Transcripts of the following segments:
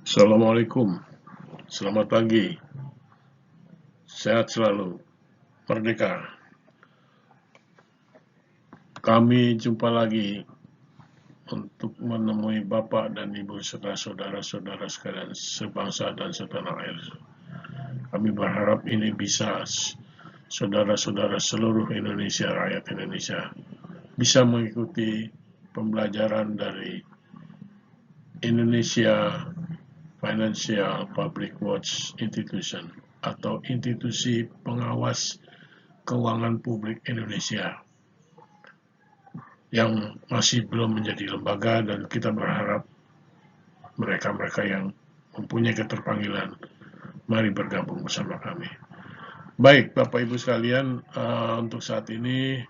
Assalamualaikum, selamat pagi, sehat selalu, merdeka. Kami jumpa lagi untuk menemui Bapak dan Ibu serta saudara-saudara sekalian sebangsa dan setanah air. Kami berharap ini bisa saudara-saudara seluruh Indonesia, rakyat Indonesia, bisa mengikuti pembelajaran dari Indonesia Financial Public Watch Institution atau institusi pengawas keuangan publik Indonesia yang masih belum menjadi lembaga, dan kita berharap mereka-mereka yang mempunyai keterpanggilan mari bergabung bersama kami. Baik, Bapak Ibu sekalian, untuk saat ini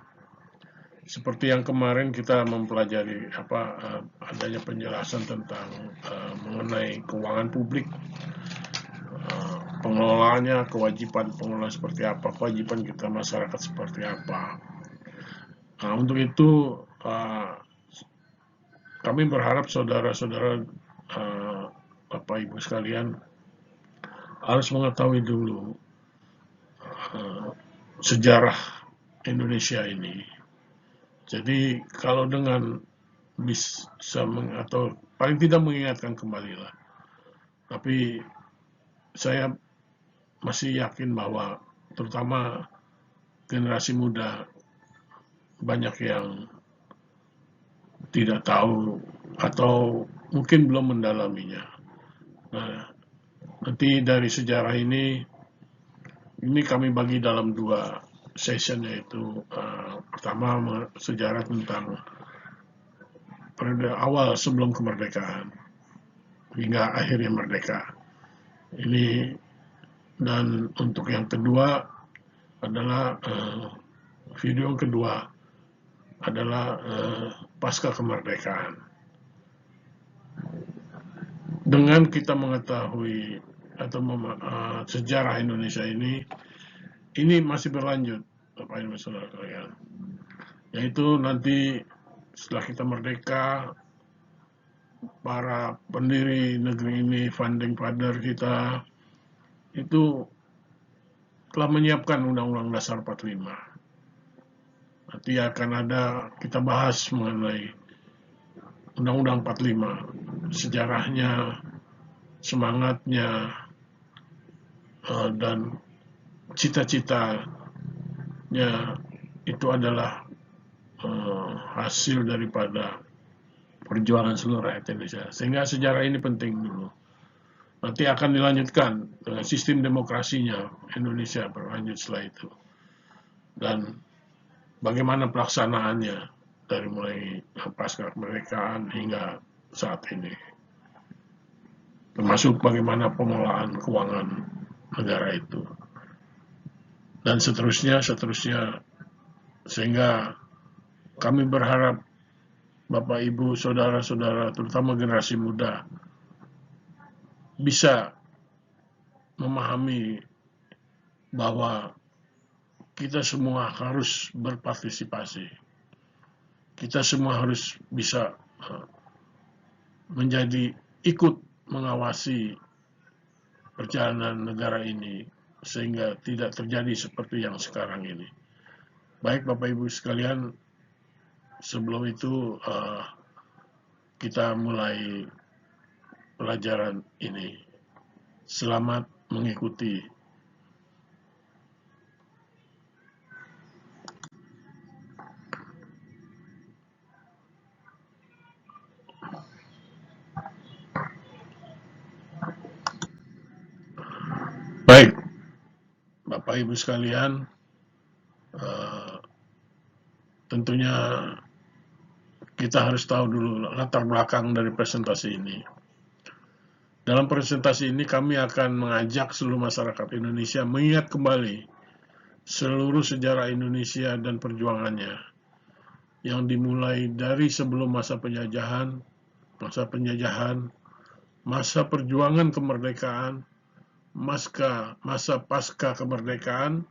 seperti yang kemarin kita mempelajari adanya penjelasan tentang mengenai keuangan publik, pengelolaannya, kewajiban pengelola seperti apa, kewajiban kita masyarakat seperti apa. Untuk itu kami berharap saudara-saudara, Bapak Ibu sekalian, harus mengetahui dulu sejarah Indonesia ini. Jadi kalau dengan bisa atau paling tidak mengingatkan kembali lah. Tapi saya masih yakin bahwa terutama generasi muda banyak yang tidak tahu atau mungkin belum mendalaminya. Nah, nanti dari sejarah ini kami bagi dalam dua session, yaitu pertama sejarah tentang periode awal sebelum kemerdekaan hingga akhirnya merdeka. Ini, dan untuk yang kedua adalah video yang kedua adalah pasca kemerdekaan. Dengan kita mengetahui atau sejarah Indonesia ini masih berlanjut, Bapak Ibu Saudara sekalian. Yaitu nanti setelah kita merdeka, para pendiri negeri ini, founding father kita, itu telah menyiapkan Undang-Undang Dasar 45. Nanti akan ada, kita bahas mengenai Undang-Undang 45, sejarahnya, semangatnya, dan cita-citanya itu adalah hasil daripada perjuangan seluruh rakyat Indonesia. Sehingga sejarah ini penting dulu. Nanti akan dilanjutkan dengan sistem demokrasinya Indonesia berlanjut setelah itu. Dan bagaimana pelaksanaannya dari mulai pasca kemerdekaan hingga saat ini. Termasuk bagaimana pengelolaan keuangan negara itu. Dan seterusnya. Sehingga kami berharap Bapak, Ibu, saudara-saudara, terutama generasi muda, bisa memahami bahwa kita semua harus berpartisipasi. Kita semua harus bisa menjadi ikut mengawasi perjalanan negara ini sehingga tidak terjadi seperti yang sekarang ini. Baik, Bapak Ibu sekalian, sebelum itu kita mulai pelajaran ini. Selamat mengikuti. Baik, Bapak Ibu sekalian, tentunya kita harus tahu dulu latar belakang dari presentasi ini. Dalam presentasi ini kami akan mengajak seluruh masyarakat Indonesia mengingat kembali seluruh sejarah Indonesia dan perjuangannya yang dimulai dari sebelum masa penjajahan, masa perjuangan kemerdekaan, masa pasca kemerdekaan,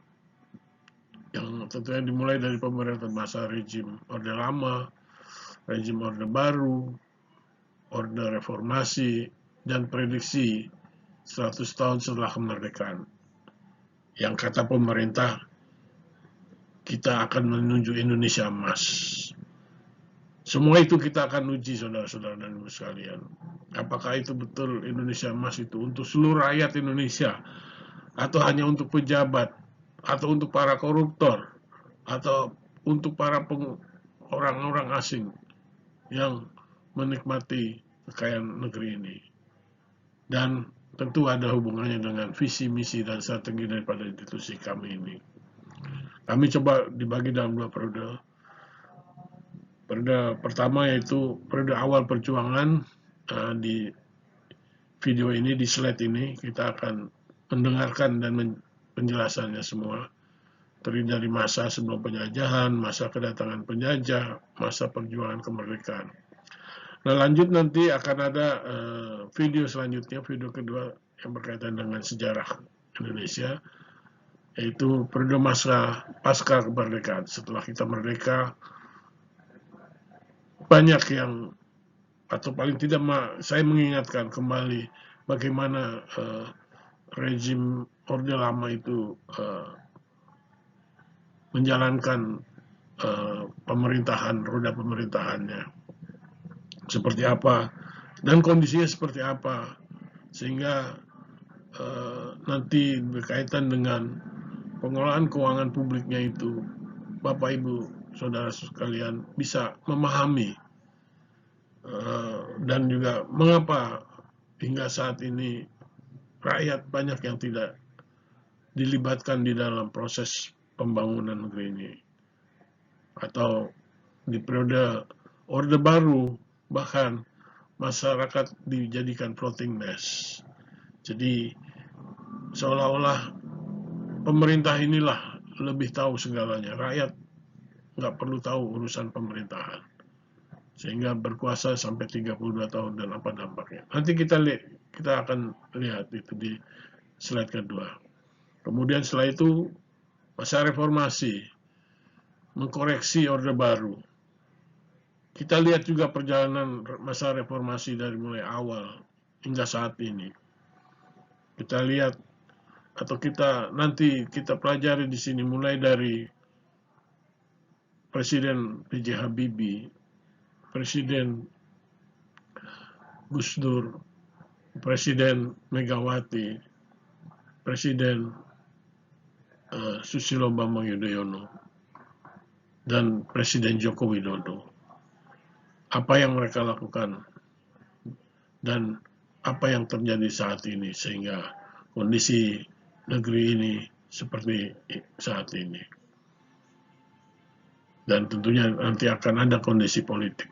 yang tentunya dimulai dari pemerintahan masa rejim Orde Lama, rejim Orde Baru, Orde Reformasi, dan prediksi 100 tahun setelah kemerdekaan. Yang kata pemerintah, kita akan menuju Indonesia emas. Semua itu kita akan uji, saudara-saudara dan ibu sekalian. Apakah itu betul Indonesia emas itu untuk seluruh rakyat Indonesia, atau hanya untuk pejabat, atau untuk para koruptor, atau untuk para orang-orang asing yang menikmati kekayaan negeri ini. Dan tentu ada hubungannya dengan visi, misi, dan strategi daripada institusi kami ini. Kami coba dibagi dalam 2 periode. Periode pertama yaitu periode awal perjuangan. Di video ini, di slide ini, kita akan mendengarkan dan penjelasannya semua. Terdiri dari masa sebelum penjajahan, masa kedatangan penjajah, masa perjuangan kemerdekaan. Nah, lanjut nanti akan ada video selanjutnya, video kedua yang berkaitan dengan sejarah Indonesia, yaitu periode masa pasca kemerdekaan. Setelah kita merdeka, banyak yang, atau paling tidak saya mengingatkan kembali bagaimana rezim Orde Lama itu menjalankan pemerintahan, roda pemerintahannya seperti apa, dan kondisinya seperti apa, sehingga nanti berkaitan dengan pengelolaan keuangan publiknya itu, Bapak Ibu Saudara sekalian bisa memahami dan juga mengapa hingga saat ini rakyat banyak yang tidak dilibatkan di dalam proses pembangunan negeri ini. Atau di periode Orde Baru, bahkan masyarakat dijadikan floating mess. Jadi seolah-olah pemerintah inilah lebih tahu segalanya. Rakyat nggak perlu tahu urusan pemerintahan. Sehingga berkuasa sampai 32 tahun dan apa dampaknya. Nanti kita akan lihat itu di slide kedua. Kemudian setelah itu masa reformasi, mengkoreksi Orde Baru. Kita lihat juga perjalanan masa reformasi dari mulai awal hingga saat ini. Kita lihat atau nanti kita pelajari di sini mulai dari Presiden B.J. Habibie, Presiden Gus Dur, Presiden Megawati, Presiden Susilo Bambang Yudhoyono, dan Presiden Joko Widodo. Apa yang mereka lakukan dan apa yang terjadi saat ini sehingga kondisi negeri ini seperti saat ini. Dan tentunya nanti akan ada kondisi politik.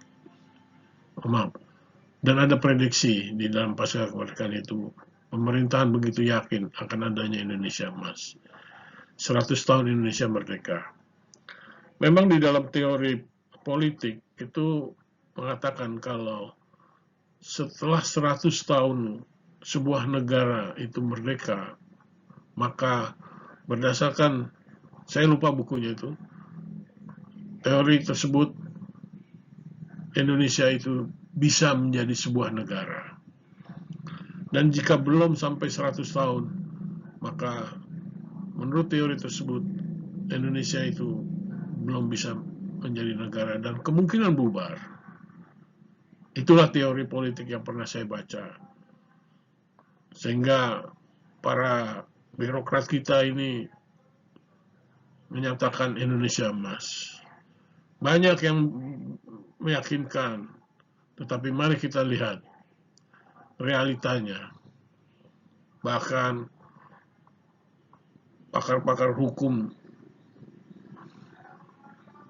Dan ada prediksi di dalam pasca kemerdekaan itu, pemerintahan begitu yakin akan adanya Indonesia emas. 100 tahun Indonesia merdeka. Memang di dalam teori politik itu mengatakan kalau setelah 100 tahun sebuah negara itu merdeka, maka berdasarkan, saya lupa bukunya itu, teori tersebut Indonesia itu bisa menjadi sebuah negara. Dan jika belum sampai 100 tahun, maka menurut teori tersebut Indonesia itu belum bisa menjadi negara dan kemungkinan bubar. Itulah teori politik yang pernah saya baca. Sehingga para birokrat kita ini menyatakan Indonesia emas. Banyak yang meyakinkan, tetapi mari kita lihat realitanya. Bahkan pakar-pakar hukum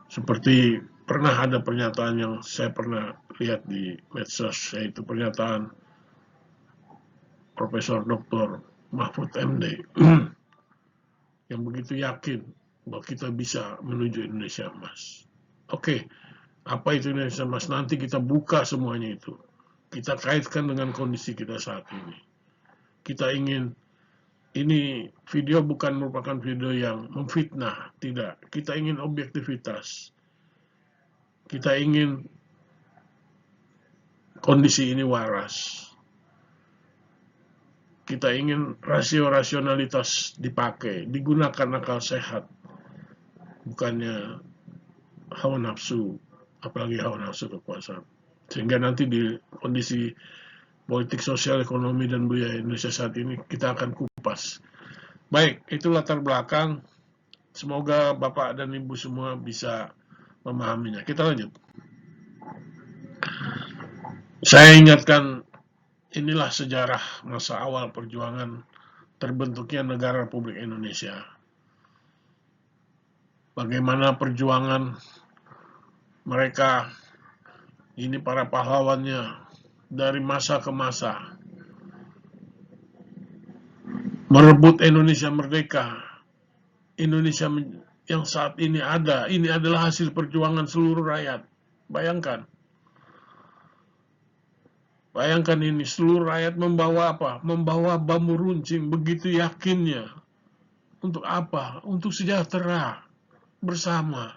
seperti pernah ada pernyataan yang saya pernah lihat di medsos, yaitu pernyataan Profesor Dr. Mahfud MD yang begitu yakin bahwa kita bisa menuju Indonesia emas. Oke, apa itu Indonesia emas? Nanti kita buka semuanya itu. Kita kaitkan dengan kondisi kita saat ini. Kita ingin, ini video bukan merupakan video yang memfitnah, tidak. Kita ingin objektivitas. Kita ingin kondisi ini waras. kita ingin rasionalitas dipakai, digunakan akal sehat, bukannya hawa nafsu, apalagi hawa nafsu kekuasaan. Sehingga nanti di kondisi politik, sosial, ekonomi, dan budaya Indonesia saat ini kita akan kupas. Baik, itu latar belakang. Semoga Bapak dan Ibu semua bisa memahaminya. Kita lanjut. Saya ingatkan, inilah sejarah masa awal perjuangan terbentuknya negara Republik Indonesia. Bagaimana perjuangan mereka, ini para pahlawannya, dari masa ke masa, merebut Indonesia merdeka. Indonesia yang saat ini ada, ini adalah hasil perjuangan seluruh rakyat. Bayangkan ini, seluruh rakyat membawa apa? Membawa bambu runcing, begitu yakinnya. Untuk apa? Untuk sejahtera bersama.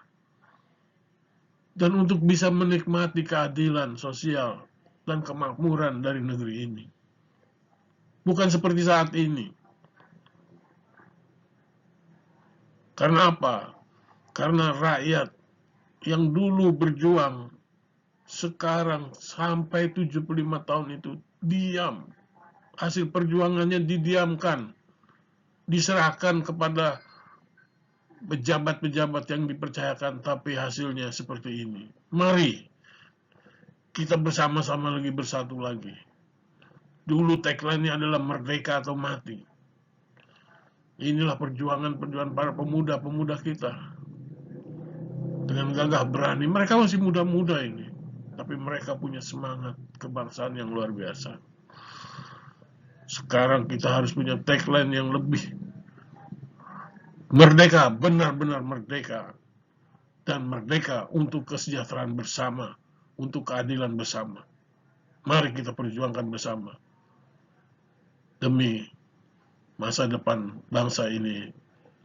Dan untuk bisa menikmati keadilan sosial dan kemakmuran dari negeri ini. Bukan seperti saat ini. Karena apa? Karena rakyat yang dulu berjuang, sekarang sampai 75 tahun itu diam. Hasil perjuangannya didiamkan, diserahkan kepada pejabat-pejabat yang dipercayakan, tapi hasilnya seperti ini. Mari kita bersama-sama lagi, bersatu lagi. Dulu tagline-nya adalah merdeka atau mati. Inilah perjuangan para pemuda-pemuda kita. Dengan gagah berani, mereka masih muda-muda ini, tapi mereka punya semangat kebangsaan yang luar biasa. Sekarang kita harus punya tagline yang lebih merdeka, benar-benar merdeka, dan merdeka untuk kesejahteraan bersama, untuk keadilan bersama. Mari kita perjuangkan bersama demi masa depan bangsa ini,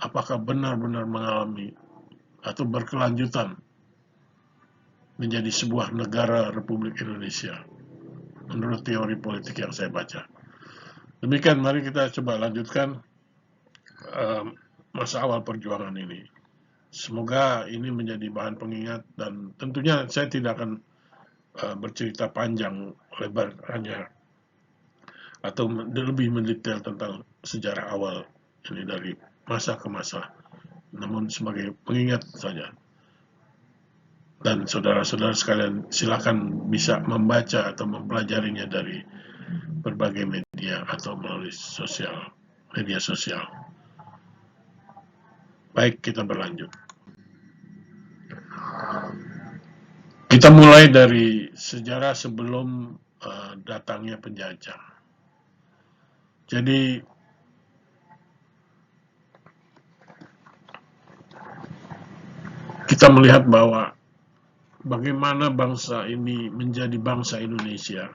apakah benar-benar mengalami atau berkelanjutan menjadi sebuah negara Republik Indonesia menurut teori politik yang saya baca. Demikian, mari kita coba lanjutkan masa awal perjuangan ini. Semoga ini menjadi bahan pengingat, dan tentunya saya tidak akan bercerita panjang lebar hanya atau lebih mendetail tentang sejarah awal ini dari masa ke masa, namun sebagai pengingat saja. Dan saudara-saudara sekalian silakan bisa membaca atau mempelajarinya dari berbagai media atau melalui media sosial. Baik, kita berlanjut. Kita mulai dari sejarah sebelum datangnya penjajah. Jadi kita melihat bahwa bagaimana bangsa ini menjadi bangsa Indonesia.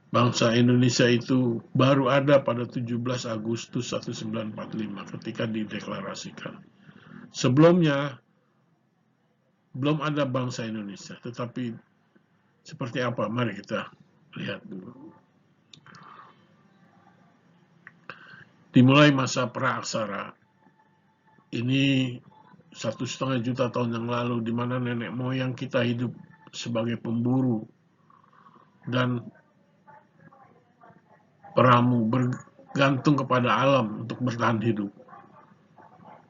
Bangsa Indonesia itu baru ada pada 17 Agustus 1945 ketika dideklarasikan. Sebelumnya belum ada bangsa Indonesia, tetapi seperti apa? Mari kita lihat dulu. Dimulai masa praaksara. Ini 1,5 juta tahun yang lalu, di mana nenek moyang kita hidup sebagai pemburu dan peramu, bergantung kepada alam untuk bertahan hidup.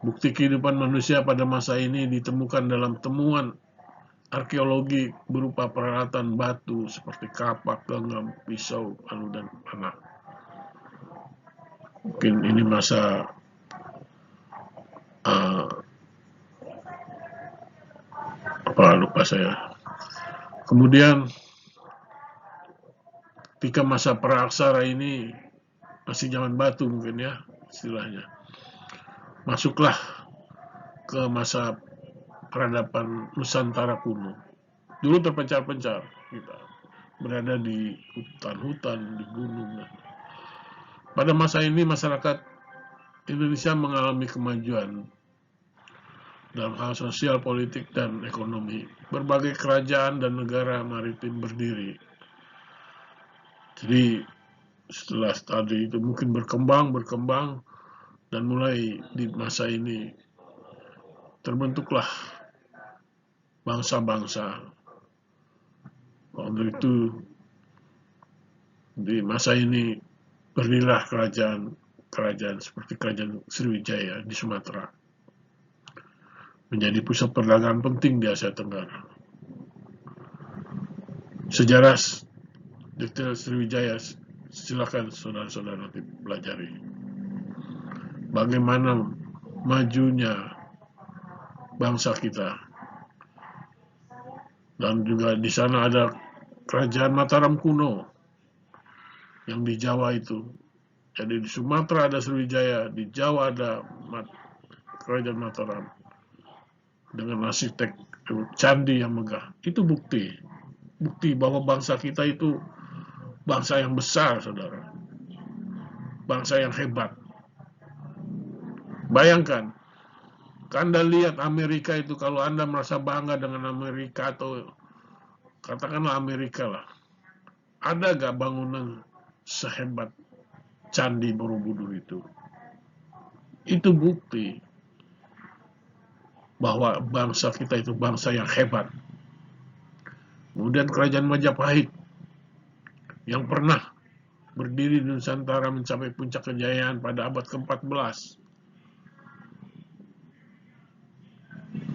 Bukti kehidupan manusia pada masa ini ditemukan dalam temuan arkeologi berupa peralatan batu seperti kapak, genggam, pisau, palu, dan panah. Mungkin ini masa lupa saya. Kemudian ketika masa praaksara ini masih zaman batu mungkin ya istilahnya, masuklah ke masa peradaban Nusantara kuno. Dulu terpencar-pencar, kita berada di hutan-hutan, di gunung. Pada masa ini masyarakat Indonesia mengalami kemajuan dalam hal sosial, politik, dan ekonomi. Berbagai kerajaan dan negara maritim berdiri. Jadi setelah tadi itu mungkin berkembang, dan mulai di masa ini terbentuklah bangsa-bangsa. Waktu itu di masa ini berdirilah kerajaan seperti kerajaan Sriwijaya di Sumatera, menjadi pusat perdagangan penting di Asia Tenggara. Sejarah detail Sriwijaya silakan saudara-saudara nanti pelajari. Bagaimana majunya bangsa kita. Dan juga di sana ada kerajaan Mataram kuno yang di Jawa itu. Jadi di Sumatera ada Sriwijaya, di Jawa ada kerajaan Mataram dengan arsitek candi yang megah. Itu bukti bahwa bangsa kita itu bangsa yang besar, saudara. Bangsa yang hebat. Bayangkan, Anda lihat Amerika itu, kalau Anda merasa bangga dengan Amerika atau katakanlah Amerika lah, ada gak bangunan sehebat Candi Borobudur itu? Itu bukti bahwa bangsa kita itu bangsa yang hebat. Kemudian kerajaan Majapahit yang pernah berdiri di Nusantara mencapai puncak kejayaan pada abad ke-14.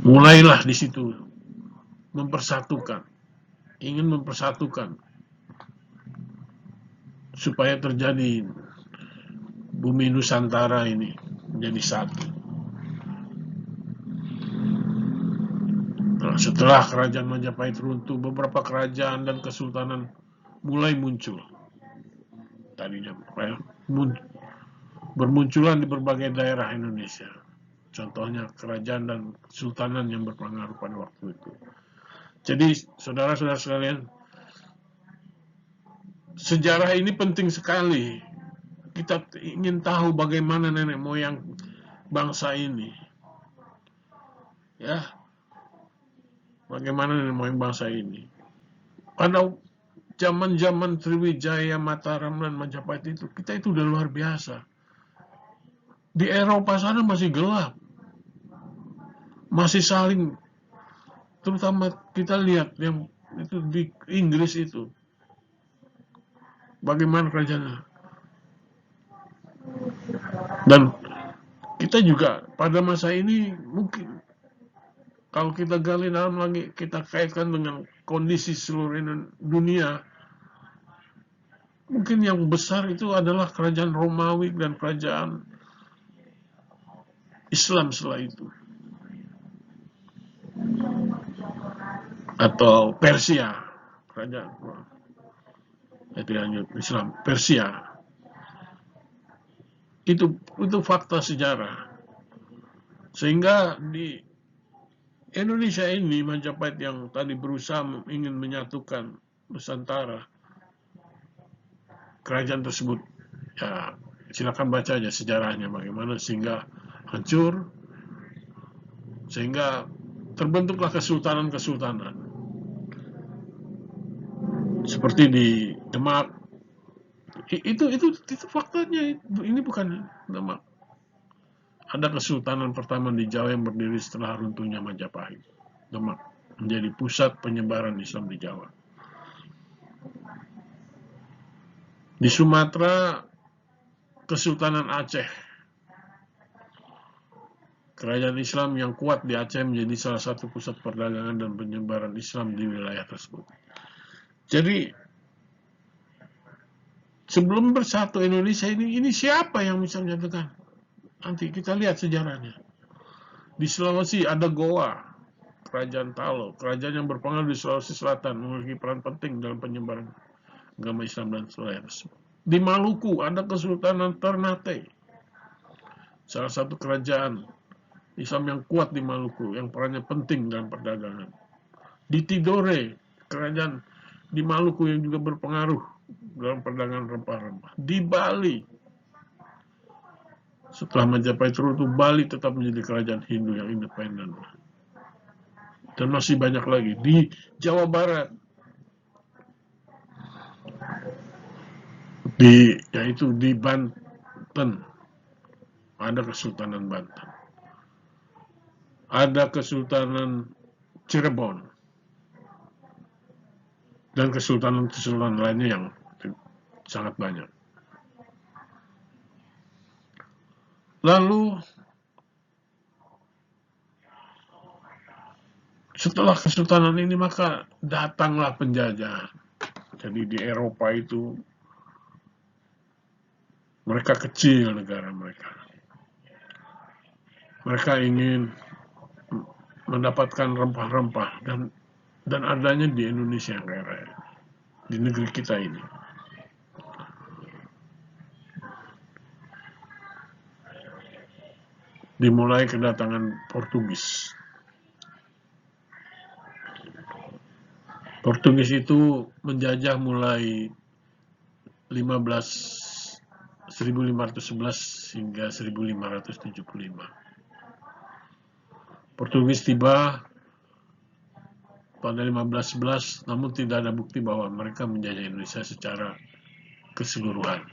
Mulailah di situ ingin mempersatukan supaya terjadi bumi Nusantara ini menjadi satu. Nah, setelah kerajaan Majapahit runtuh, beberapa kerajaan dan kesultanan mulai muncul. Tadinya bermunculan di berbagai daerah Indonesia. Contohnya kerajaan dan kesultanan yang berpengaruh pada waktu itu. Jadi saudara-saudara sekalian, sejarah ini penting sekali. Kita ingin tahu bagaimana nenek moyang bangsa ini. Ya, bagaimana nenek moyang bangsa ini. Pada zaman-zaman Sriwijaya, Mataram, dan Majapahit itu, kita itu udah luar biasa. Di Eropa sana masih gelap. Masih saling, terutama kita lihat yang itu di Inggris itu. Bagaimana kerajaannya. Dan kita juga pada masa ini mungkin kalau kita gali dalam lagi, kita kaitkan dengan kondisi seluruh dunia, mungkin yang besar itu adalah kerajaan Romawi dan kerajaan Islam setelah itu. Atau Persia, kerajaan Islam, Persia. Itu fakta sejarah. Sehingga di Indonesia ini, Majapahit yang tadi berusaha ingin menyatukan Nusantara, kerajaan tersebut, ya silakan baca aja sejarahnya bagaimana sehingga hancur, sehingga terbentuklah kesultanan-kesultanan seperti di Demak. Itu faktanya. Ini bukan Demak. Ada kesultanan pertama di Jawa yang berdiri setelah runtuhnya Majapahit. Demak menjadi pusat penyebaran Islam di Jawa. Di Sumatera, Kesultanan Aceh. Kerajaan Islam yang kuat di Aceh menjadi salah satu pusat perdagangan dan penyebaran Islam di wilayah tersebut. Jadi, sebelum bersatu Indonesia ini siapa yang bisa menyatukan? Nanti kita lihat sejarahnya. Di Sulawesi ada Goa, Kerajaan Talo, kerajaan yang berpengaruh di Sulawesi Selatan, memiliki peran penting dalam penyebaran agama Islam dan wilayah tersebut. Di Maluku ada Kesultanan Ternate, salah satu kerajaan Islam yang kuat di Maluku, yang perannya penting dalam perdagangan. Di Tidore, kerajaan di Maluku yang juga berpengaruh dalam perdagangan rempah-rempah. Di Bali, setelah Majapahit runtuh, Bali tetap menjadi kerajaan Hindu yang independen. Dan masih banyak lagi. Di Jawa Barat, yaitu di Banten, ada Kesultanan Banten, ada Kesultanan Cirebon, dan kesultanan-kesultanan lainnya yang sangat banyak. Lalu setelah kesultanan ini maka datanglah penjajahan. Jadi di Eropa itu mereka kecil negara mereka. Mereka ingin mendapatkan rempah-rempah dan adanya di Indonesia yang kaya, di negeri kita ini. Dimulai kedatangan Portugis. Portugis itu menjajah mulai 1511 hingga 1575. Portugis tiba pada 1511, namun tidak ada bukti bahwa mereka menjajah Indonesia secara keseluruhan.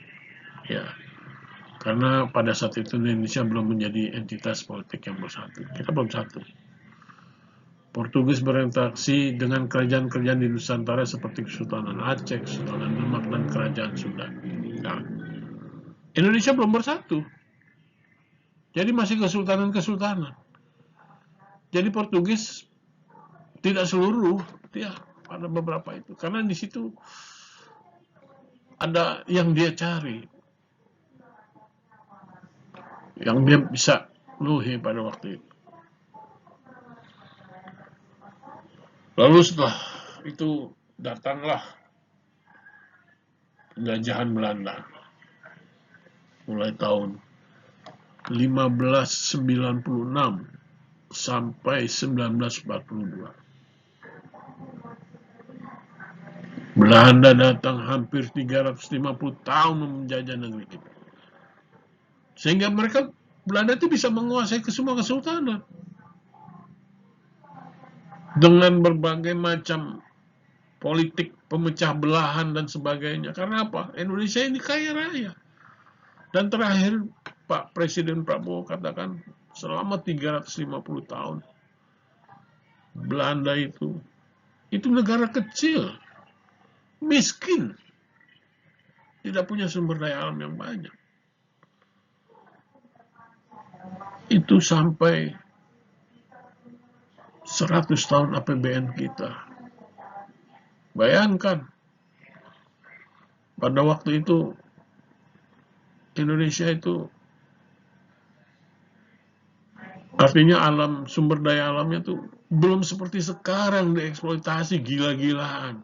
Ya, karena pada saat itu Indonesia belum menjadi entitas politik yang bersatu. Kita belum satu. Portugis berinteraksi dengan kerajaan-kerajaan di Nusantara seperti Kesultanan Aceh, Kesultanan Demak, dan Kerajaan Sunda. Nah, Indonesia belum bersatu. Jadi masih kesultanan-kesultanan. Jadi Portugis tidak seluruh, ya, ada beberapa itu. Karena di situ ada yang dia cari, yang dia bisa penuhi pada waktu itu. Lalu setelah itu datanglah penjajahan Belanda mulai tahun 1596 sampai 1942. Belanda datang hampir 350 tahun menjajah negeri kita. Sehingga Belanda itu bisa menguasai ke semua kesultanan. Dengan berbagai macam politik pemecah belahan dan sebagainya. Karena apa? Indonesia ini kaya raya. Dan terakhir Pak Presiden Prabowo katakan selama 350 tahun Belanda itu negara kecil, miskin, tidak punya sumber daya alam yang banyak. Itu sampai 100 tahun APBN kita. Bayangkan, pada waktu itu Indonesia itu artinya sumber daya alamnya tuh belum seperti sekarang dieksploitasi gila-gilaan.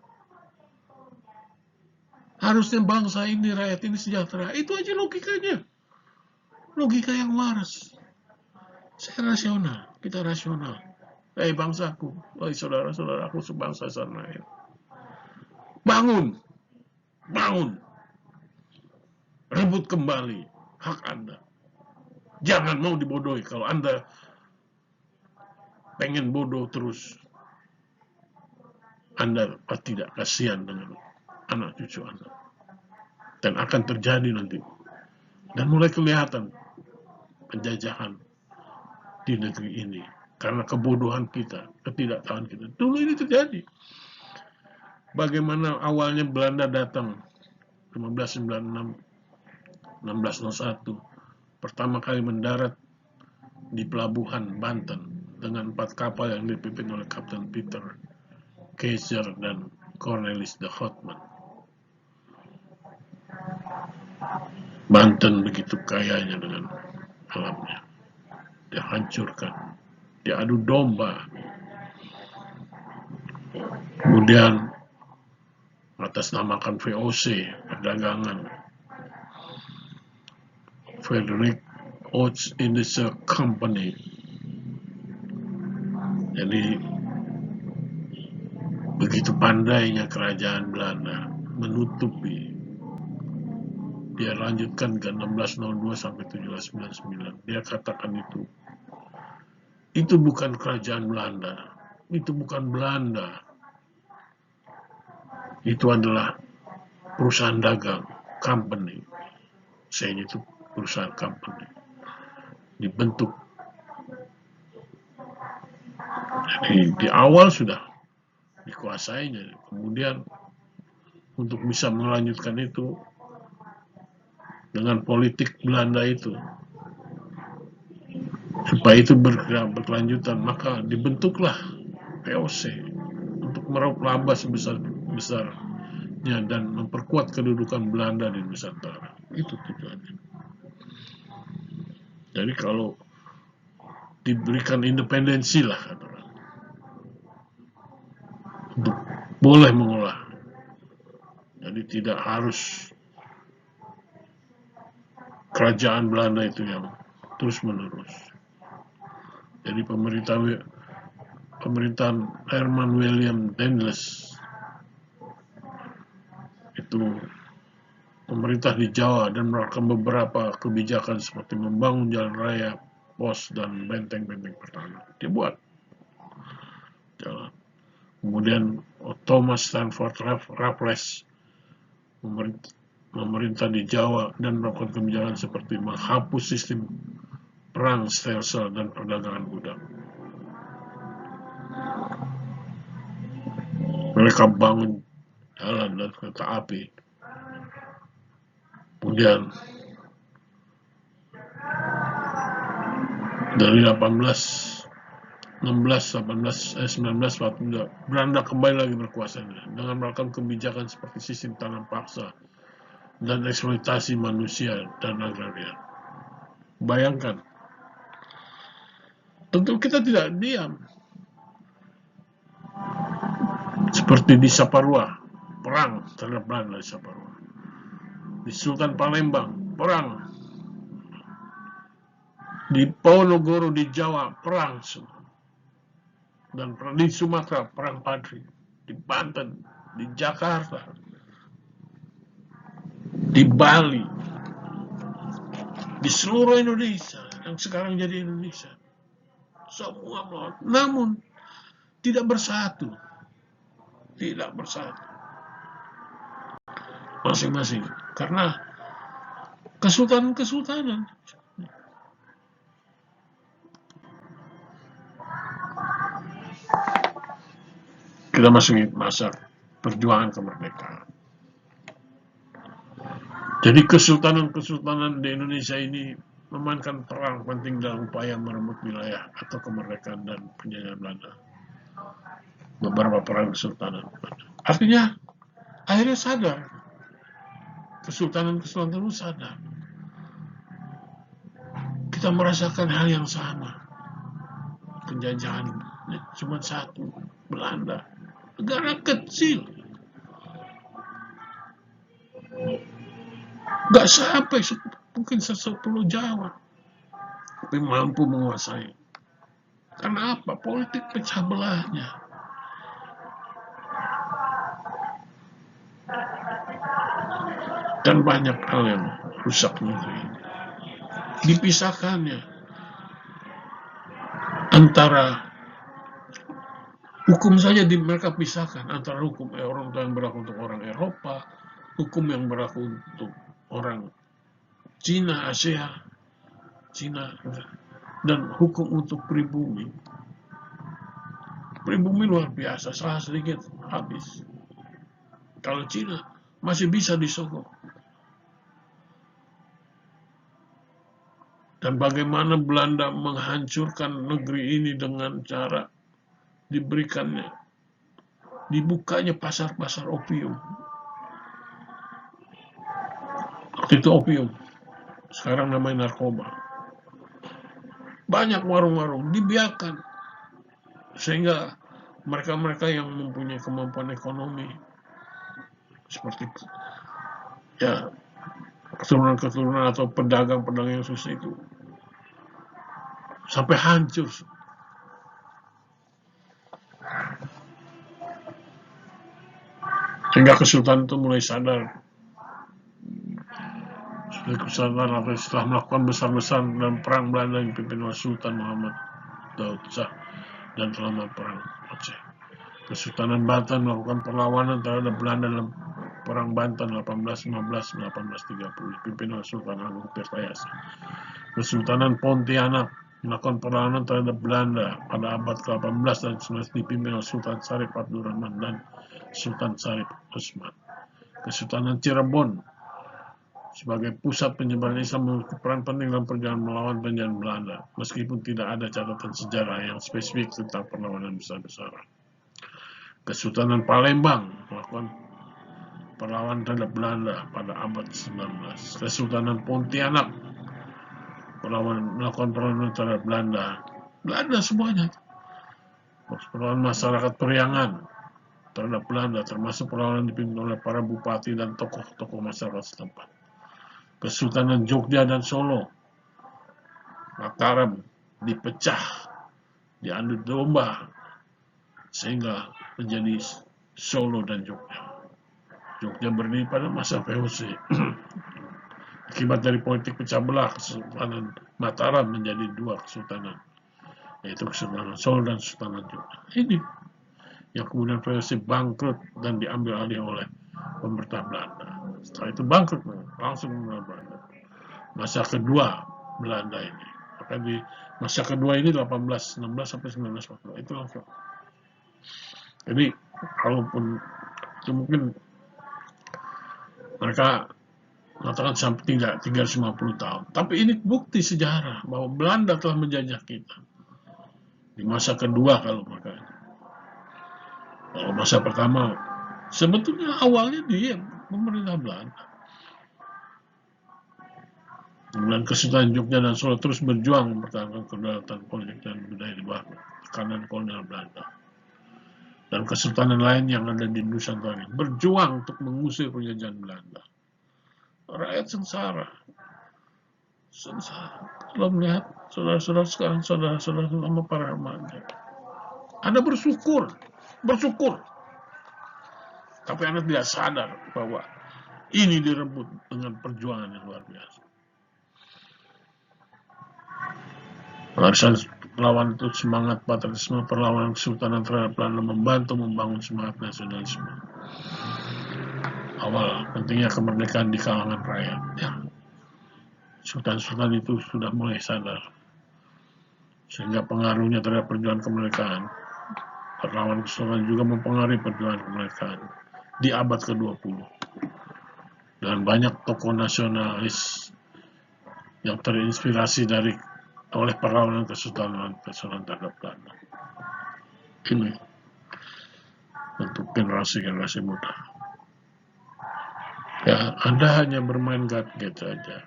Harusnya bangsa ini, rakyat ini sejahtera. Itu aja logikanya. Logika yang waras. Saya rasional, kita rasional. Bangsaku, saudara-saudaraku sebangsa seraya. Bangun, rebut kembali hak Anda. Jangan mau dibodohi. Kalau Anda pengen bodoh terus, Anda pasti tidak kasihan dengan anak cucu Anda. Dan akan terjadi nanti. Dan mulai kelihatan penjajahan di negeri ini. Karena kebodohan kita, ketidaktahuan kita. Dulu ini terjadi. Bagaimana awalnya Belanda datang 1596, 1601, pertama kali mendarat di pelabuhan Banten dengan 4 kapal yang dipimpin oleh Kapten Peter Kaiser dan Cornelis de Houtman. Banten begitu kayanya dengan alamnya. Dihancurkan, diadu domba. Kemudian atasnamakan VOC, perdagangan, Frederick Oats Industrial Company. Jadi begitu pandainya kerajaan Belanda menutupi. Dia lanjutkan ke 1602 sampai 1799. Dia katakan itu bukan kerajaan Belanda, itu bukan Belanda. Itu adalah perusahaan dagang, company, saya itu perusahaan company, dibentuk. Jadi di awal sudah dikuasainya, kemudian untuk bisa melanjutkan itu dengan politik Belanda itu, supaya itu berkelanjutan, maka dibentuklah VOC untuk meraup laba sebesar-besarnya dan memperkuat kedudukan Belanda di Nusantara. Itu tujuannya. Jadi kalau diberikan independensi lah untuk boleh mengolah, jadi tidak harus kerajaan Belanda itu yang terus menerus. Jadi pemerintahan Herman William Daendels itu pemerintah di Jawa dan melakukan beberapa kebijakan seperti membangun jalan raya, pos, dan benteng-benteng pertahanan. Dia buat jalan. Kemudian Thomas Stanford Raffles memerintah di Jawa dan melakukan kebijakan seperti menghapus sistem perang stelsel dan perdagangan budak. Mereka bangun jalan dan kereta api. Kemudian dari 19 Belanda kembali lagi berkuasa dengan melakukan kebijakan seperti sistem tanam paksa dan eksploitasi manusia dan agraria. Bayangkan, tentu kita tidak diam. Seperti di Saparua, perang terhadap Belanda di Saparua. Di Sultan Palembang, perang. Di Ponorogo di Jawa, perang. Dan di Sumatera, perang Padri. Di Banten, di Jakarta, di Bali, di seluruh Indonesia yang sekarang jadi Indonesia. Semua melawan. Namun, tidak bersatu. Tidak bersatu. Masing-masing. Karena kesultanan. Kita masih masa perjuangan kemerdekaan. Jadi kesultanan di Indonesia ini memainkan peran penting dalam upaya merebut wilayah atau kemerdekaan dan penjajahan Belanda. Beberapa perang kesultanan. Artinya, akhirnya sadar. Kesultanan itu sadar. Kita merasakan hal yang sama. Penjajahan cuma satu, Belanda. Negara kecil. Gak sampai mungkin 10 Jawa. Tapi mampu menguasai. Karena apa? Politik pecah belahnya. Dan banyak hal yang rusak negeri ini. Dipisahkannya antara hukum saja mereka pisahkan antara hukum orang yang berlaku untuk orang Eropa, hukum yang berlaku untuk orang Cina, Asia, Cina, dan hukum untuk pribumi. Pribumi luar biasa, salah sedikit habis. Kalau Cina masih bisa disogok. Dan bagaimana Belanda menghancurkan negeri ini dengan cara dibukanya pasar-pasar opium. Waktu itu opium, sekarang namanya narkoba. Banyak warung-warung dibiarkan, sehingga mereka-mereka yang mempunyai kemampuan ekonomi, seperti ya keturunan-keturunan atau pedagang-pedagang yang susah itu, sampai hancur. Sehingga kesultanan itu mulai sadar. Kesultanan setelah melakukan besar-besaran dan perang Belanda yang dipimpin oleh Sultan Muhammad Daud Shah dan selama perang Aceh. Kesultanan Banten melakukan perlawanan terhadap Belanda dalam Perang Banten 1815-1830 dipimpin oleh Sultan Agung Tirtayasa. Kesultanan Pontianak melakukan perlawanan terhadap Belanda pada abad ke-18 dan 19 dipimpin oleh Sultan Syarif Abdurrahman dan Sultan Syarif Utsman. Kesultanan Cirebon sebagai pusat penyebaran Islam memiliki peran penting dalam perjuangan melawan penjajahan Belanda, meskipun tidak ada catatan sejarah yang spesifik tentang perlawanan besar-besaran. Kesultanan Palembang melakukan perlawanan terhadap Belanda pada abad 19. Kesultanan Pontianak melakukan perlawanan terhadap Belanda semuanya. Perlawanan masyarakat Periangan terhadap Belanda, termasuk perlawanan dipimpin oleh para bupati dan tokoh-tokoh masyarakat setempat. Kesultanan Jogja dan Solo, Mataram dipecah, diadu domba, sehingga menjadi Solo dan Jogja. Jogja berdiri pada masa VOC. Akibat dari politik pecah belah, Kesultanan Mataram menjadi dua kesultanan, yaitu Kesultanan Solo dan Kesultanan Jogja. Ini yang kemudian VOC bangkrut dan diambil alih oleh pemerintah Belanda. Setelah itu bangkrut, langsung Belanda. Masa kedua Belanda ini. Maka di masa kedua ini 1816 sampai 1942 itu langsung. Jadi kalaupun itu mungkin mereka mengatakan sampai 350 tahun. Tapi ini bukti sejarah bahwa Belanda telah menjajah kita. Di masa kedua kalau makanya. Kalau masa pertama, sebetulnya awalnya dia pemerintah Belanda. Kemudian Kesultanan Jogja dan Solo terus berjuang mempertahankan kedaulatan politik dan budaya di bawah tekanan kolonial Belanda. Dan kesultanan lain yang ada di Nusantara berjuang untuk mengusir penjajahan Belanda. Rakyat sengsara. Kalau melihat saudara-saudara sekarang, saudara-saudara sama para remaja, Anda bersyukur. Tapi Anda tidak sadar bahwa ini direbut dengan perjuangan yang luar biasa. Warisan perlawanan itu semangat patriotisme perlawanan kesultanan terhadap Belanda membantu membangun semangat nasionalisme. Awal pentingnya kemerdekaan di kalangan rakyat. Ya. Sultan-sultan itu sudah mulai sadar. Sehingga pengaruhnya terhadap perjuangan kemerdekaan. Perlawanan kesultanan juga mempengaruhi perjuangan kemerdekaan di abad ke-20. Dan banyak tokoh nasionalis yang terinspirasi oleh perlawanan kesultanan terhadap Belanda. Ini untuk generasi-generasi muda. Ya, Anda hanya bermain gadget saja.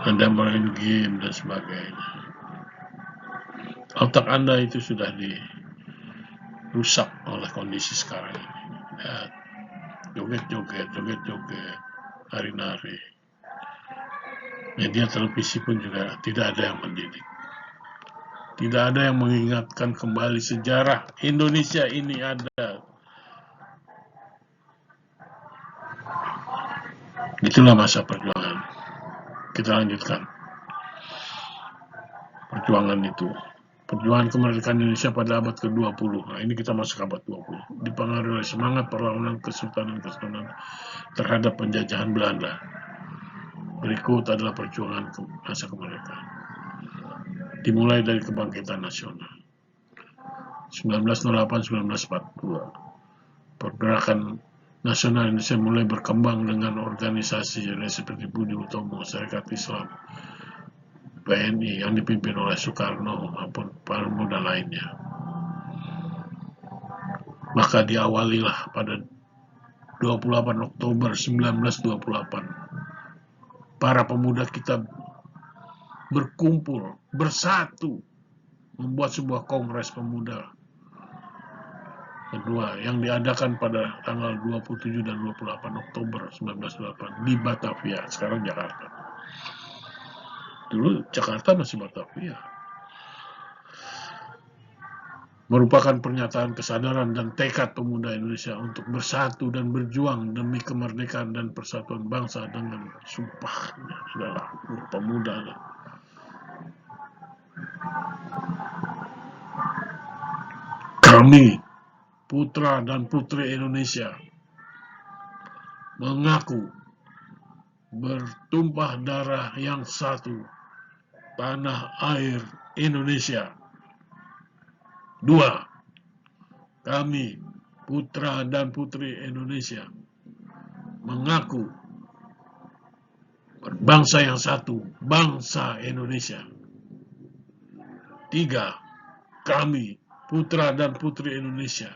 Anda main game dan sebagainya. Otak Anda itu sudah dirusak oleh kondisi sekarang ini. Ya, joget-joget, nari-nari. Media televisi pun juga tidak ada yang mendidik. Tidak ada yang mengingatkan kembali sejarah Indonesia ini ada. Itulah masa perjuangan. Kita lanjutkan. Perjuangan itu. Perjuangan kemerdekaan Indonesia pada abad ke-20. Nah, ini kita masuk abad 20. Dipengaruhi oleh semangat perlawanan kesultanan terhadap penjajahan Belanda. Berikut adalah perjuangan masa kemerdekaan. Dimulai dari kebangkitan nasional. 1908-1942. Pergerakan nasional Indonesia mulai berkembang dengan organisasi seperti Budi Utomo, Serikat Islam, PNI yang dipimpin oleh Soekarno maupun para pemuda lainnya. Maka diawalilah pada 28 Oktober 1928 para pemuda kita berkumpul, bersatu, membuat sebuah kongres pemuda kedua yang diadakan pada tanggal 27 dan 28 Oktober 1928 di Batavia, sekarang Jakarta. Dulu Jakarta masih Batavia. Merupakan pernyataan kesadaran dan tekad pemuda Indonesia untuk bersatu dan berjuang demi kemerdekaan dan persatuan bangsa dengan sumpahnya adalah pemuda. Kami putra dan putri Indonesia, mengaku bertumpah darah yang satu, tanah air Indonesia. 2. Kami, putra dan putri Indonesia, mengaku berbangsa yang satu, bangsa Indonesia. 3. Kami, putra dan putri Indonesia,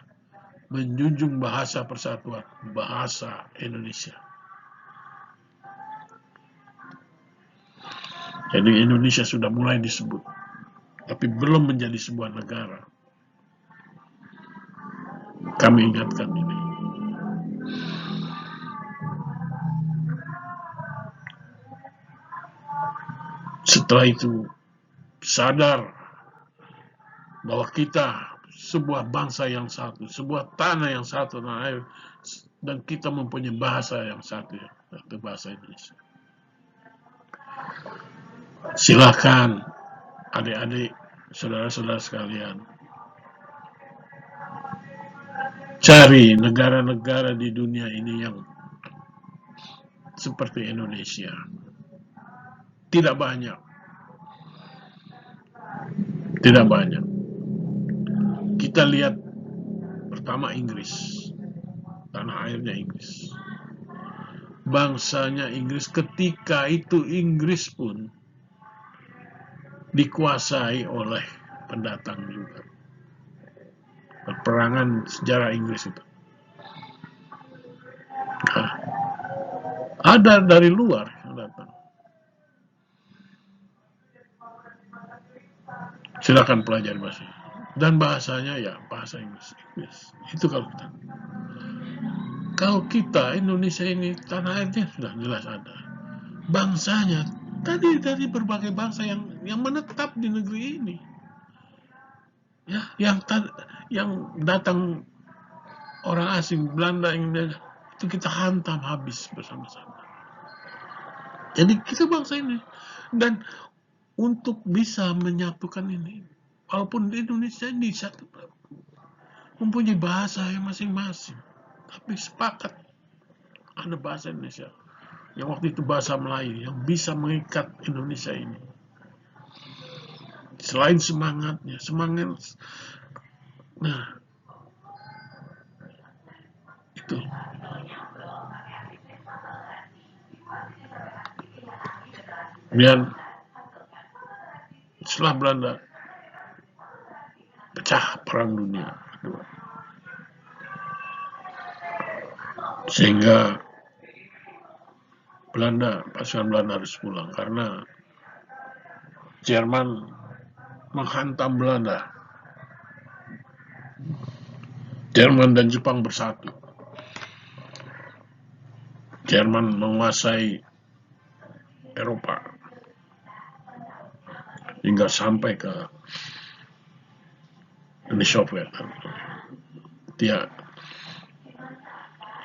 menjunjung bahasa persatuan, bahasa Indonesia. Jadi Indonesia sudah mulai disebut, tapi belum menjadi sebuah negara. Kami ingatkan ini. Setelah itu, sadar bahwa kita sebuah bangsa yang satu, sebuah tanah yang satu, dan kita mempunyai bahasa yang satu, yaitu bahasa Indonesia. Silakan adik-adik, saudara-saudara sekalian, cari negara-negara di dunia ini yang seperti Indonesia. Tidak banyak. Kita lihat pertama Inggris, tanah airnya Inggris, bangsanya Inggris. Ketika itu Inggris pun dikuasai oleh pendatang juga. Peperangan sejarah Inggris itu. Nah, ada dari luar yang datang. Silakan pelajari bahasa. Dan bahasanya ya bahasa Inggris. Itu kalau kita Indonesia ini tanah airnya sudah jelas ada. Bangsanya dari berbagai bangsa yang menetap di negeri ini. Ya, yang datang orang asing, Belanda, Inggris, itu kita hantam habis bersama-sama. Jadi kita bangsa ini. Dan untuk bisa menyatukan ini, walaupun di Indonesia ini satu mempunyai bahasa yang masing-masing, tapi sepakat ada bahasa Indonesia yang waktu itu bahasa Melayu yang bisa mengikat Indonesia ini. Selain semangat, nah itu. Dan setelah Belanda pecah perang dunia kedua, sehingga pasukan Belanda harus pulang karena Jerman menghantam Belanda. Jerman dan Jepang bersatu. Jerman menguasai Eropa hingga sampai ke Uni Soviet.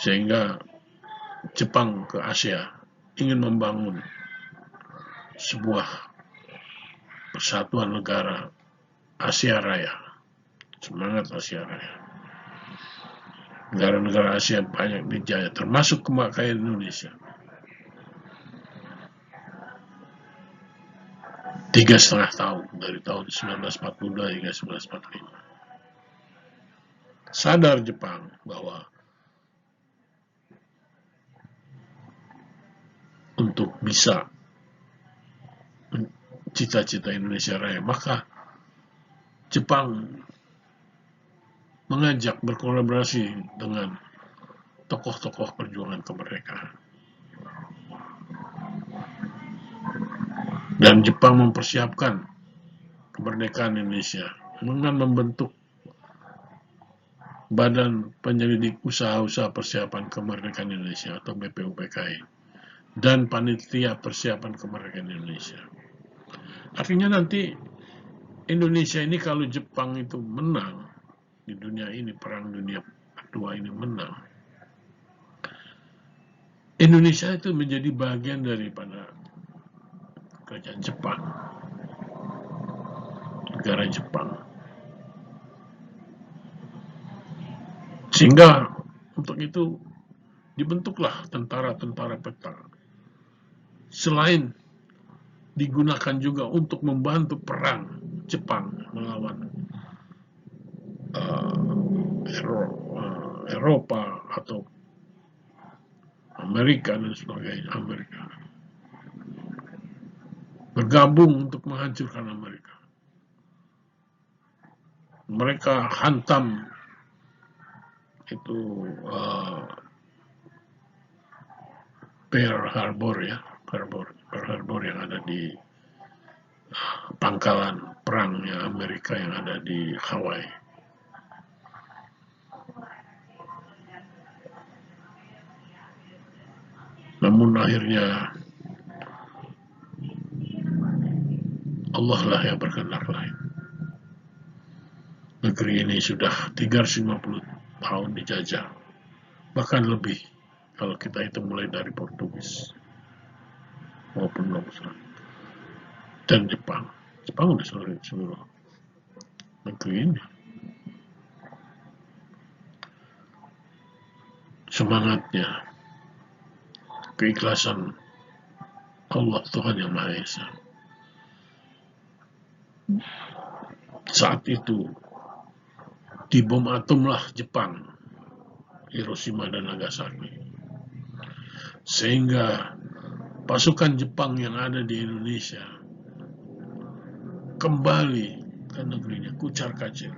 Sehingga Jepang ke Asia ingin membangun sebuah persatuan negara Asia Raya. Semangat Asia Raya. Negara-negara Asia banyak dijajah, termasuk kayak Indonesia. 3,5 tahun, dari tahun 1942 hingga 1945. Sadar Jepang bahwa untuk bisa cita-cita Indonesia Raya, maka Jepang mengajak berkolaborasi dengan tokoh-tokoh perjuangan kemerdekaan. Dan Jepang mempersiapkan kemerdekaan Indonesia dengan membentuk Badan Penyelidik Usaha-Usaha Persiapan Kemerdekaan Indonesia atau BPUPKI dan Panitia Persiapan Kemerdekaan Indonesia. Artinya nanti Indonesia ini kalau Jepang itu menang di dunia ini, perang dunia kedua ini menang, Indonesia itu menjadi bagian daripada kerajaan Jepang, negara Jepang. Sehingga untuk itu dibentuklah tentara-tentara peta. Selain digunakan juga untuk membantu perang Jepang melawan Eropa atau Amerika dan sebagainya. Amerika bergabung untuk menghancurkan Amerika. Mereka hantam itu Pearl Harbor ya, Pearl Harbor yang ada di pangkalan perangnya Amerika yang ada di Hawaii. Namun akhirnya Allah lah yang berkehendak lain. Negeri ini sudah 350 tahun dijajah, bahkan lebih kalau kita itu mulai dari Portugis maupun dan Jepang. Jepang udah seluruh negeri ini. Semangatnya, keikhlasan Allah Tuhan yang Maha Esa. Saat itu dibom atomlah Jepang, Hiroshima dan Nagasaki. Sehingga pasukan Jepang yang ada di Indonesia kembali ke negerinya kucar-kacir.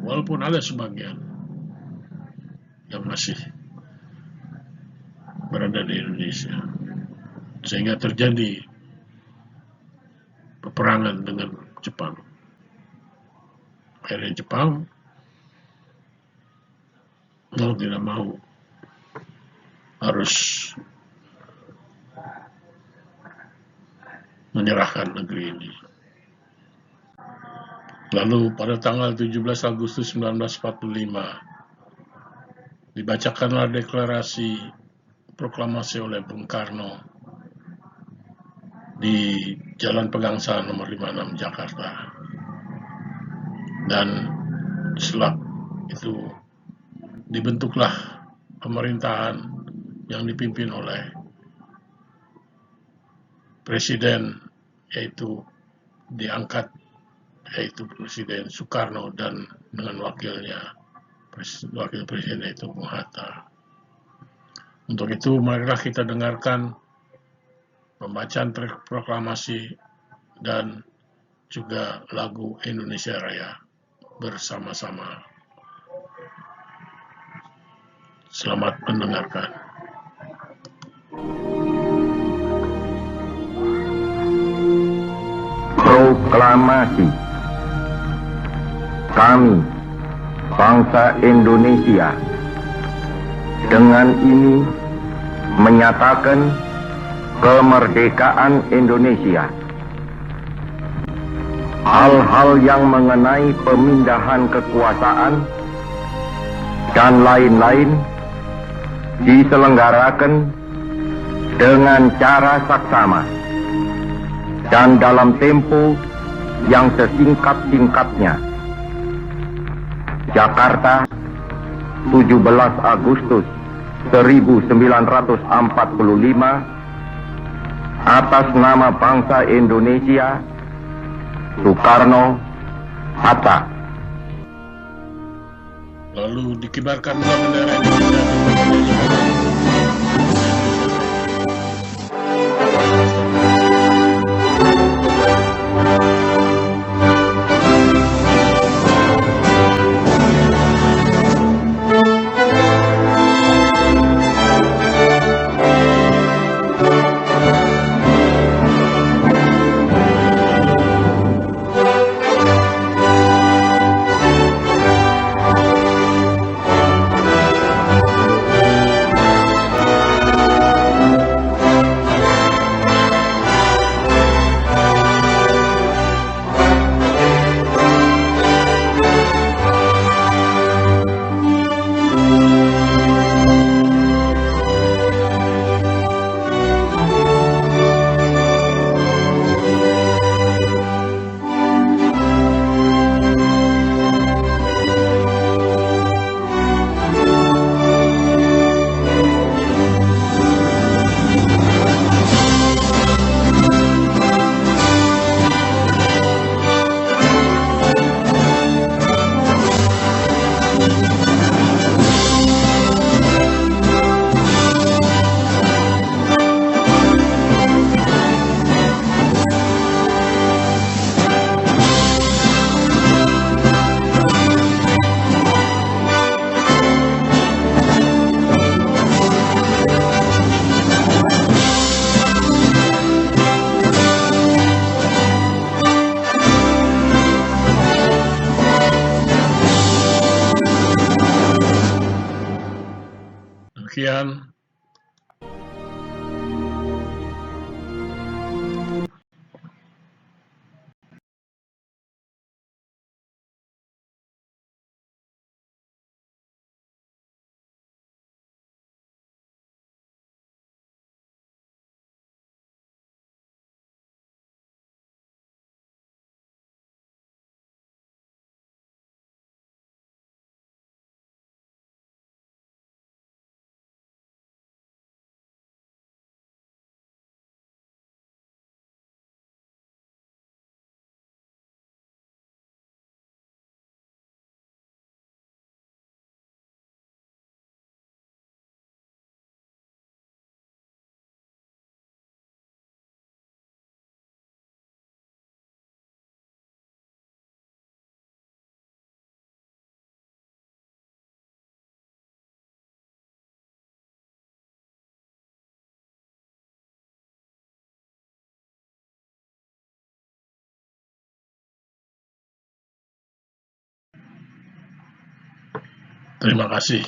Walaupun ada sebagian yang masih berada di Indonesia. Sehingga terjadi peperangan dengan Jepang. Akhirnya Jepang mau tidak mau harus menyerahkan negeri ini. Lalu pada tanggal 17 Agustus 1945 dibacakanlah deklarasi proklamasi oleh Bung Karno di Jalan Pegangsaan nomor 56 Jakarta. Dan setelah itu dibentuklah pemerintahan yang dipimpin oleh presiden, yaitu diangkat yaitu Presiden Soekarno dan dengan wakilnya wakil presiden itu Bung Hatta. Untuk itu marilah kita dengarkan pembacaan proklamasi dan juga lagu Indonesia Raya bersama-sama. Selamat mendengarkan. Proklamasi. Kami, bangsa Indonesia, dengan ini menyatakan kemerdekaan Indonesia. Hal-hal yang mengenai pemindahan kekuasaan dan lain-lain diselenggarakan dengan cara saksama dan dalam tempo yang sesingkat-singkatnya. Jakarta, 17 Agustus 1945, atas nama bangsa Indonesia, Soekarno, Hatta. Lalu dikibarkanlah bendera Indonesia. Terima kasih.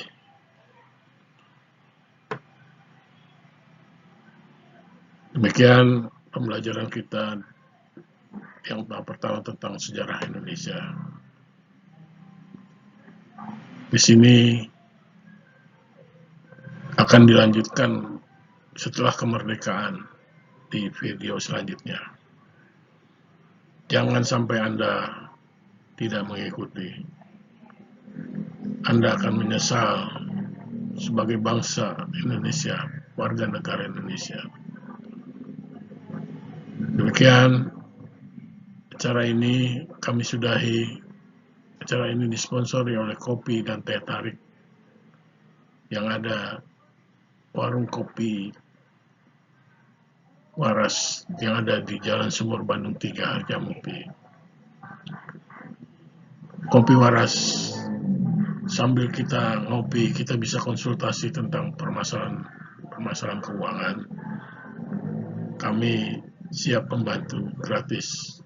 Demikian pembelajaran kita yang pertama tentang sejarah Indonesia. Di sini akan dilanjutkan setelah kemerdekaan di video selanjutnya. Jangan sampai Anda tidak mengikuti. Anda akan menyesal sebagai bangsa Indonesia, warga negara Indonesia. Demikian acara ini kami sudahi. Acara ini disponsori oleh kopi dan teh tarik yang ada warung kopi Waras yang ada di Jalan Sumur Bandung 3 Harjamukti. Kopi Waras, sambil kita ngopi, kita bisa konsultasi tentang permasalahan keuangan. Kami siap membantu gratis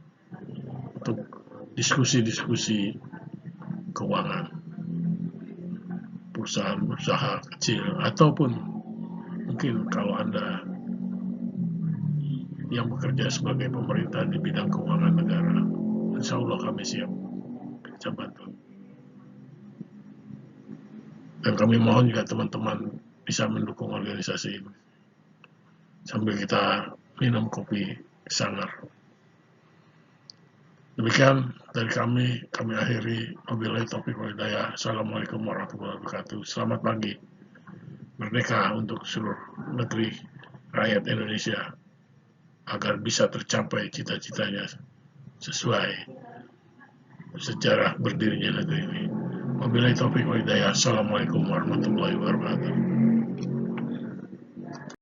untuk diskusi-diskusi keuangan perusahaan kecil, ataupun mungkin kalau Anda yang bekerja sebagai pemerintah di bidang keuangan negara, insya Allah kami siap bisa bantu. Dan kami mohon juga teman-teman bisa mendukung organisasi ini sambil kita minum kopi sangar. Demikian dari kami akhiri. Wabillahi taufiq wal hidayah. Assalamualaikum warahmatullahi wabarakatuh. Selamat pagi. Merdeka untuk seluruh negeri rakyat Indonesia agar bisa tercapai cita-citanya sesuai sejarah berdirinya negeri ini. Wabillahi taufiq wal hidayah. Assalamualaikum warahmatullahi wabarakatuh.